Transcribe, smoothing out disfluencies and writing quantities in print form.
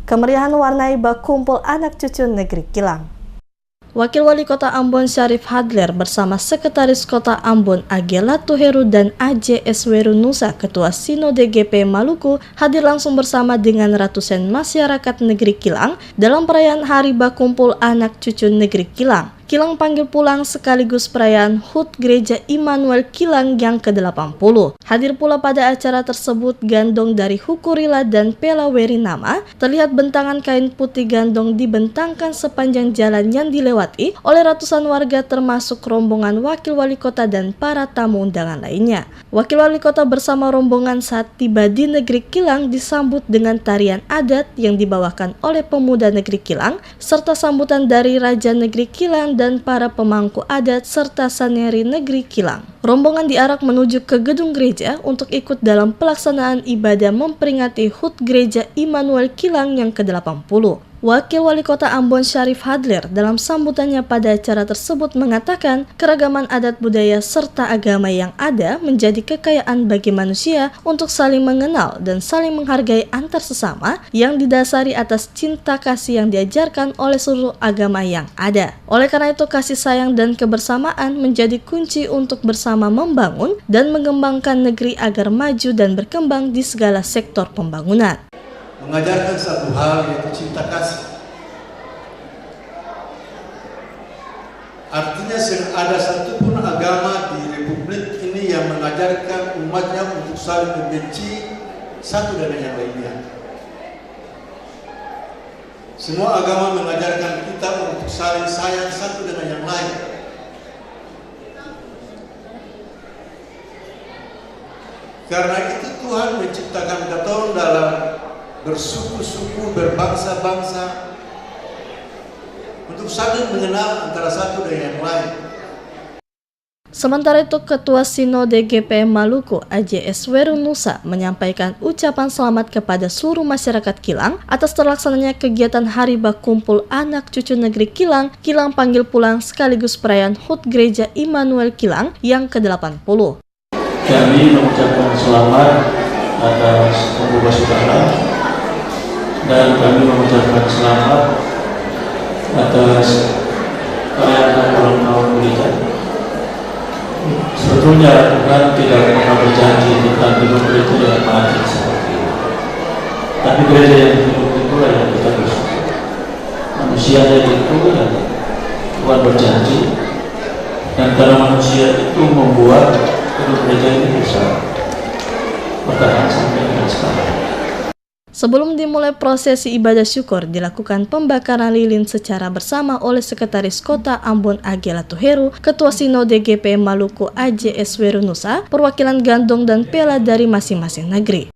Kemeriahan warnai bak kumpul anak cucu negeri Kilang. Wakil Wali Kota Ambon Syarif Hadler bersama Sekretaris Kota Ambon Agela Tuheru dan AJS Weru Nusa Ketua Sinode GP Maluku hadir langsung bersama dengan ratusan masyarakat negeri Kilang dalam perayaan Hari Bak Kumpul Anak Cucu Negeri Kilang. Kilang panggil pulang sekaligus perayaan HUT Gereja Immanuel Kilang yang ke-80. Hadir pula pada acara tersebut gandong dari Hukurila dan Pela Werinama. Terlihat bentangan kain putih gandong dibentangkan sepanjang jalan yang dilewati oleh ratusan warga termasuk rombongan Wakil Wali Kota dan para tamu undangan lainnya. Wakil Wali Kota bersama rombongan saat tiba di negeri Kilang disambut dengan tarian adat yang dibawakan oleh pemuda negeri Kilang serta sambutan dari Raja Negeri Kilang dan para pemangku adat serta saneri negeri Kilang. Rombongan diarak menuju ke gedung gereja untuk ikut dalam pelaksanaan ibadah memperingati HUT Gereja Immanuel Kilang yang ke-80. Wakil Wali Kota Ambon Syarif Hadler dalam sambutannya pada acara tersebut mengatakan keragaman adat budaya serta agama yang ada menjadi kekayaan bagi manusia untuk saling mengenal dan saling menghargai antar sesama yang didasari atas cinta kasih yang diajarkan oleh seluruh agama yang ada. Oleh karena itu kasih sayang dan kebersamaan menjadi kunci untuk bersama membangun dan mengembangkan negeri agar maju dan berkembang di segala sektor pembangunan. Mengajarkan satu hal yaitu cinta kasih. Artinya ada satupun agama di Republik ini yang mengajarkan umatnya untuk saling membenci satu dengan yang lainnya. Semua agama mengajarkan kita untuk saling sayang satu dengan yang lain. Karena itu Tuhan menciptakan kita dalam bersuku-suku, berbangsa-bangsa untuk saling mengenal antara satu dengan yang lain. Sementara itu, Ketua Sinode GP Maluku AJS Weru Nusa menyampaikan ucapan selamat kepada seluruh masyarakat Kilang atas terlaksananya kegiatan Hari Bak Kumpul Anak Cucu Negeri Kilang, Kilang Panggil Pulang sekaligus perayaan HUT Gereja Immanuel Kilang yang ke-80. Kami mengucapkan selamat atas pembukaan dan kami mengucapkan selamat atas perayaan ulang tahun gereja. Sebetulnya Tuhan tidak pernah berjanji tentang hidup itu dengan mati seperti itu. Tapi gereja yang hidup itulah yang kita bersyukur. Manusianya itu yang Tuhan berjanji, dan karena manusia itu membuat hidup gereja ini bisa bertahan sampai dengan sekarang. Sebelum dimulai prosesi ibadah syukur, dilakukan pembakaran lilin secara bersama oleh Sekretaris Kota Ambon Agela Tuheru, Ketua Sinode GP Maluku AJS Weru Nusa, perwakilan gandong dan pela dari masing-masing negeri.